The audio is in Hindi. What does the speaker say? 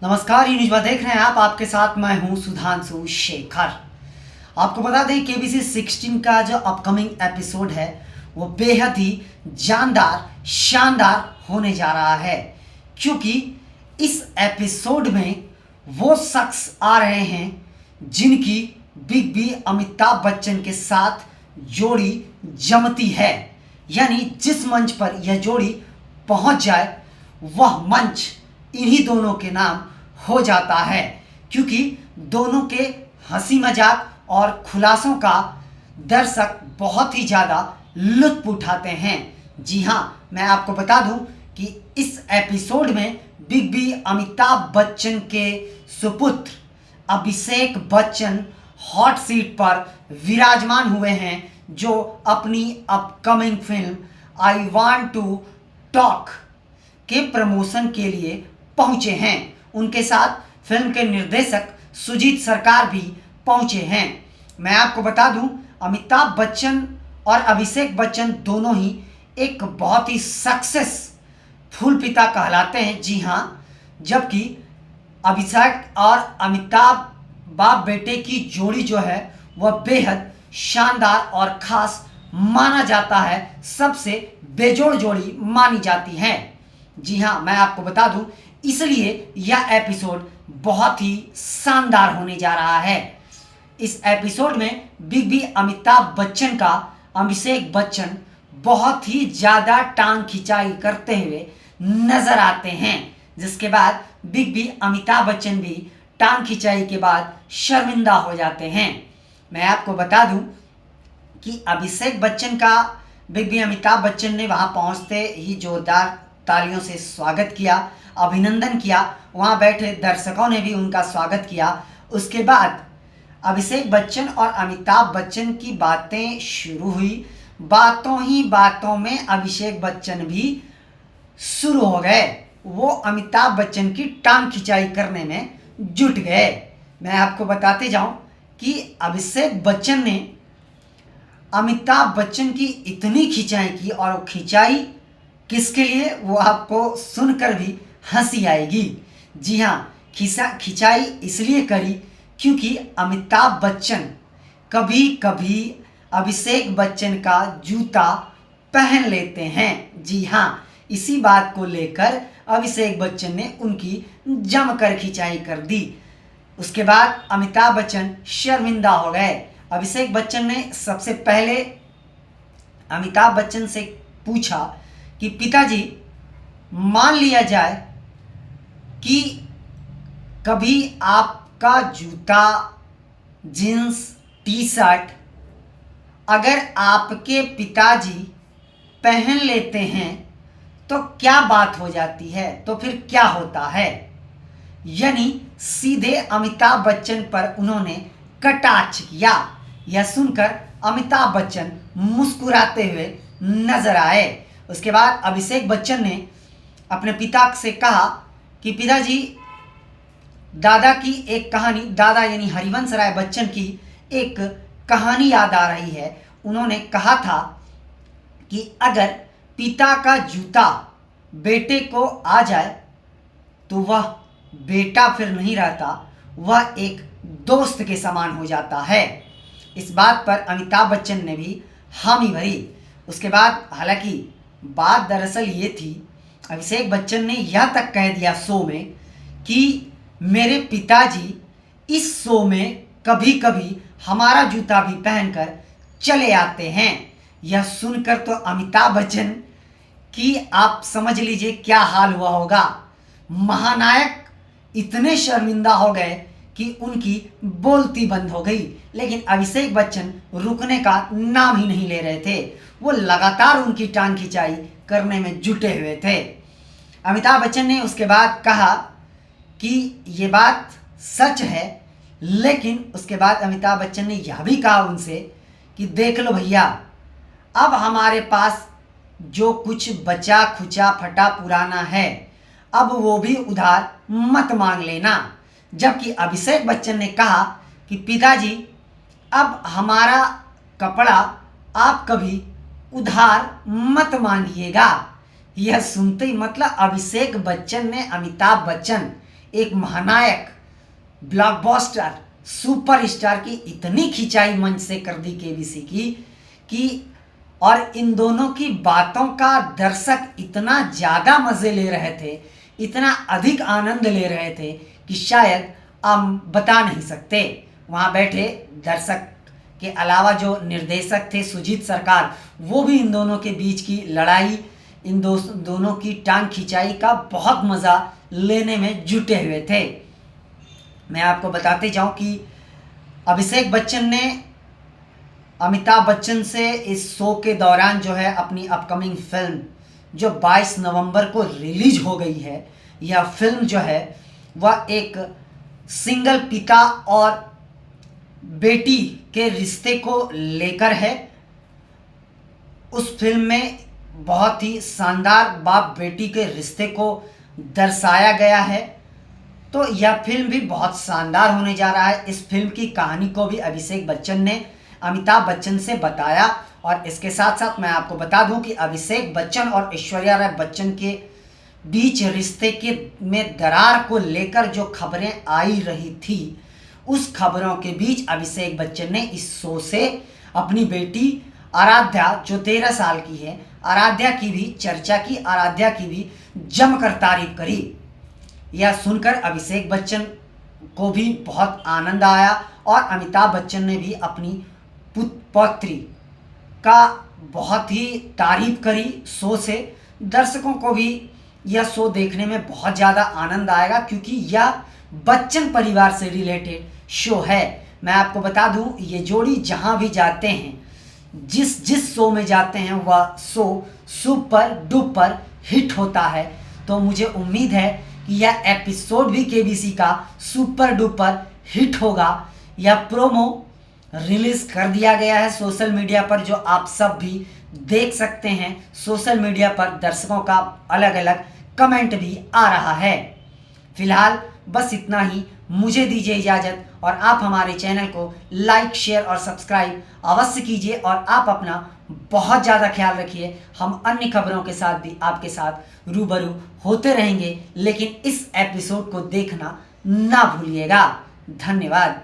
नमस्कार, ये न्यूज़ देख रहे हैं आप। आपके साथ मैं हूं सुधांशु शेखर। आपको बता दें केबीसी 16 का जो अपकमिंग एपिसोड है वो बेहद ही जानदार शानदार होने जा रहा है, क्योंकि इस एपिसोड में वो शख्स आ रहे हैं जिनकी बिग बी अमिताभ बच्चन के साथ जोड़ी जमती है। यानी जिस मंच पर यह जोड़ी पहुंच जाए वह मंच इन्हीं दोनों के नाम हो जाता है, क्योंकि दोनों के हंसी मजाक और खुलासों का दर्शक बहुत ही ज़्यादा लुत्फ उठाते हैं। जी हाँ, मैं आपको बता दूं कि इस एपिसोड में बिग बी अमिताभ बच्चन के सुपुत्र अभिषेक बच्चन हॉट सीट पर विराजमान हुए हैं, जो अपनी upcoming film I want to talk के प्रमोशन के लिए पहुंचे हैं। उनके साथ फिल्म के निर्देशक सुजीत सरकार भी पहुंचे हैं। मैं आपको बता दूं, अमिताभ बच्चन और अभिषेक बच्चन दोनों ही एक बहुत ही सक्सेसफुल पिता कहलाते हैं। जी हाँ, जबकि अभिषेक और अमिताभ बाप बेटे की जोड़ी जो है वह बेहद शानदार और ख़ास माना जाता है, सबसे बेजोड़ जोड़ी मानी जाती है। जी हाँ, मैं आपको बता दूं, इसलिए यह एपिसोड बहुत ही शानदार होने जा रहा है। इस एपिसोड में बिग बी अमिताभ बच्चन का अभिषेक बच्चन बहुत ही ज़्यादा टांग खिंचाई करते हुए नजर आते हैं, जिसके बाद बिग बी अमिताभ बच्चन भी टांग खिंचाई के बाद शर्मिंदा हो जाते हैं। मैं आपको बता दूं कि अभिषेक बच्चन का बिग बी अमिताभ बच्चन ने वहां पहुंचते ही जोरदार तालियों से स्वागत किया, अभिनंदन किया। वहां बैठे दर्शकों ने भी उनका स्वागत किया। उसके बाद अभिषेक बच्चन और अमिताभ बच्चन की बातें शुरू हुई। बातों ही बातों में अभिषेक बच्चन भी शुरू हो गए। वो अमिताभ बच्चन की टांग खिंचाई करने में जुट गए। मैं आपको बताते जाऊं कि अभिषेक बच्चन ने अमिताभ बच्चन की इतनी खिंचाई की, और वो खिंचाई किसके लिए वो आपको सुनकर भी हंसी आएगी। जी हाँ, खिंचाई इसलिए करी क्योंकि अमिताभ बच्चन कभी कभी अभिषेक बच्चन का जूता पहन लेते हैं। जी हाँ, इसी बात को लेकर अभिषेक बच्चन ने उनकी जमकर खिंचाई कर दी। उसके बाद अमिताभ बच्चन शर्मिंदा हो गए। अभिषेक बच्चन ने सबसे पहले अमिताभ बच्चन से पूछा कि पिताजी, मान लिया जाए कि कभी आपका जूता, जीन्स, टी शर्ट अगर आपके पिताजी पहन लेते हैं तो क्या बात हो जाती है, तो फिर क्या होता है। यानी सीधे अमिताभ बच्चन पर उन्होंने कटाक्ष किया। यह सुनकर अमिताभ बच्चन मुस्कुराते हुए नजर आए। उसके बाद अभिषेक बच्चन ने अपने पिता से कहा कि पिताजी, दादा की एक कहानी, दादा यानी हरिवंश राय बच्चन की एक कहानी याद आ रही है। उन्होंने कहा था कि अगर पिता का जूता बेटे को आ जाए तो वह बेटा फिर नहीं रहता, वह एक दोस्त के समान हो जाता है। इस बात पर अमिताभ बच्चन ने भी हामी भरी। उसके बाद हालांकि बात दरअसल ये थी, अभिषेक बच्चन ने यह तक कह दिया शो में कि मेरे पिताजी इस शो में कभी कभी हमारा जूता भी पहनकर चले आते हैं। यह सुनकर तो अमिताभ बच्चन की आप समझ लीजिए क्या हाल हुआ होगा। महानायक इतने शर्मिंदा हो गए कि उनकी बोलती बंद हो गई। लेकिन अभिषेक बच्चन रुकने का नाम ही नहीं ले रहे थे। वो लगातार उनकी टांग खिंचाई करने में जुटे हुए थे। अमिताभ बच्चन ने उसके बाद कहा कि ये बात सच है, लेकिन उसके बाद अमिताभ बच्चन ने यह भी कहा उनसे कि देख लो भैया, अब हमारे पास जो कुछ बचा खुचा फटा पुराना है, अब वो भी उधार मत मांग लेना। जबकि अभिषेक बच्चन ने कहा कि पिताजी, अब हमारा कपड़ा आप कभी उधार मत मांगिएगा। यह सुनते ही मतलब अभिषेक बच्चन ने अमिताभ बच्चन एक महानायक, ब्लॉकबस्टर, सुपरस्टार की इतनी खिंचाई मंच से कर दी केबीसी की कि और इन दोनों की बातों का दर्शक इतना ज़्यादा मज़े ले रहे थे, इतना अधिक आनंद ले रहे थे कि शायद हम बता नहीं सकते। वहाँ बैठे दर्शक के अलावा जो निर्देशक थे सुजीत सरकार, वो भी इन दोनों के बीच की लड़ाई, इन दोनों की टांग खिंचाई का बहुत मज़ा लेने में जुटे हुए थे। मैं आपको बताते जाऊं कि अभिषेक बच्चन ने अमिताभ बच्चन से इस शो के दौरान जो है अपनी अपकमिंग फिल्म जो 22 नवंबर को रिलीज हो गई है, यह फिल्म जो है वह एक सिंगल पिता और बेटी के रिश्ते को लेकर है। उस फिल्म में बहुत ही शानदार बाप बेटी के रिश्ते को दर्शाया गया है। तो यह फिल्म भी बहुत शानदार होने जा रहा है। इस फिल्म की कहानी को भी अभिषेक बच्चन ने अमिताभ बच्चन से बताया। और इसके साथ साथ मैं आपको बता दूं कि अभिषेक बच्चन और ऐश्वर्या राय बच्चन के बीच रिश्ते के में दरार को लेकर जो खबरें आई रही थी, उस खबरों के बीच अभिषेक बच्चन ने इस शो से अपनी बेटी आराध्या जो 13 साल की है, आराध्या की भी चर्चा की, आराध्या की भी जमकर तारीफ करी। यह सुनकर अभिषेक बच्चन को भी बहुत आनंद आया और अमिताभ बच्चन ने भी अपनी पौत्री का बहुत ही तारीफ करी शो से। दर्शकों को भी यह शो देखने में बहुत ज़्यादा आनंद आएगा क्योंकि यह बच्चन परिवार से रिलेटेड शो है। मैं आपको बता दूं, ये जोड़ी जहां भी जाते हैं, जिस शो में जाते हैं, वह शो सुपर डुपर हिट होता है। तो मुझे उम्मीद है कि यह एपिसोड भी केबीसी का सुपर डुपर हिट होगा। यह प्रोमो रिलीज कर दिया गया है सोशल मीडिया पर, जो आप सब भी देख सकते हैं। सोशल मीडिया पर दर्शकों का अलग अलग कमेंट भी आ रहा है। फिलहाल बस इतना ही, मुझे दीजिए इजाज़त और आप हमारे चैनल को लाइक, शेयर और सब्सक्राइब अवश्य कीजिए और आप अपना बहुत ज़्यादा ख्याल रखिए। हम अन्य खबरों के साथ भी आपके साथ रूबरू होते रहेंगे, लेकिन इस एपिसोड को देखना ना भूलिएगा। धन्यवाद।